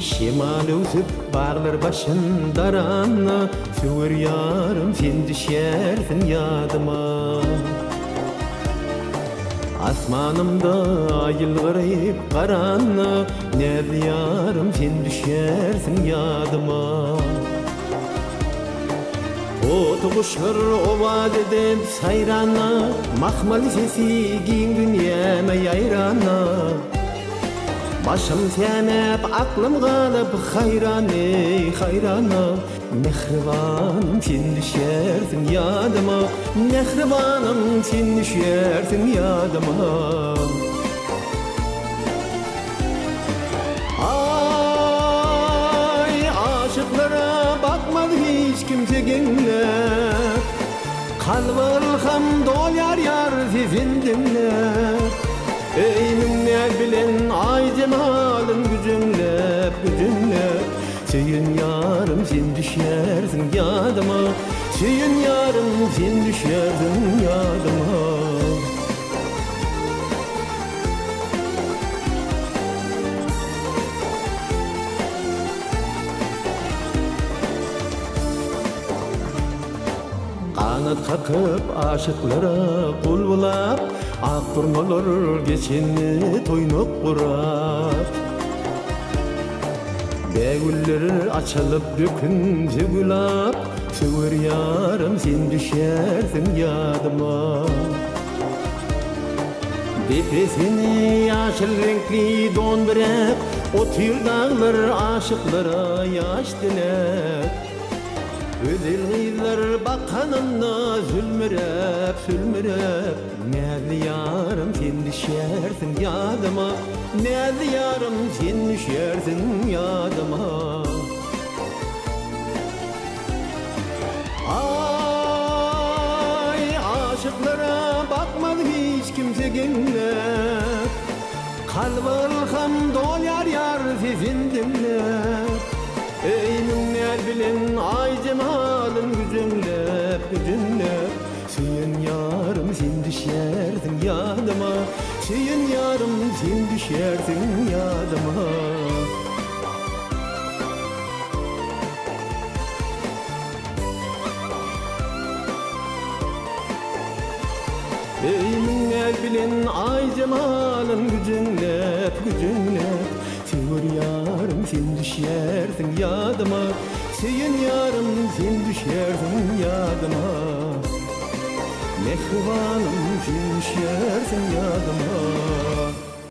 Şimal ötüp bağlar başın daranna, Süvür yarım sen düşersin yadıma. Asmanımda ayıl garip karanna, Nerede yarım sen düşersin yadıma. Otu kuşlar ovad edip sayrana, Mahmal sesi giyin dünyama yayrana. Başım senep aklım kalıp hayrana. Mehribanım sen düşersin yadıma, Mehribanım sen düşersin yadıma. Ay aşıklara bakmadı hiç kimse genle, Kalbılham dol yar yar sizin dinle. Eynimler bilen ay cemalın gücünle, Söyün yarım sen düşersin yadıma, Söyün yarım sen düşersin yadıma. Kanat kakıp aşıklara kul bulap, Ak turnalar geçeni toynup kurap. Begüller açılıp dökünce gülap, Süvür yarım sen düşersin yadıma. Depesini yaşıl renkli don bırak, O tür dağlar aşıklara yaş dilek. Özel kızlar bakanına sülmürep, Nerede yarım sen düşersin yadıma, Nerede yarım sen düşersin yadıma. Ay aşıklara bakmadı hiç kimse genle, Kalbılham dol yar yar sizin dinle. Eynimler bilen ay cemalın gücünle, Söyün yarım sen düşersin yadıma, Söyün yarım sen düşersin yadıma. Eynimler bilen ay cemalın gücünle, Süvür yarım sen düşersin yadıma, Söyün yarım sen düşersin yadıma. Mehribanım sen düşersin yadıma.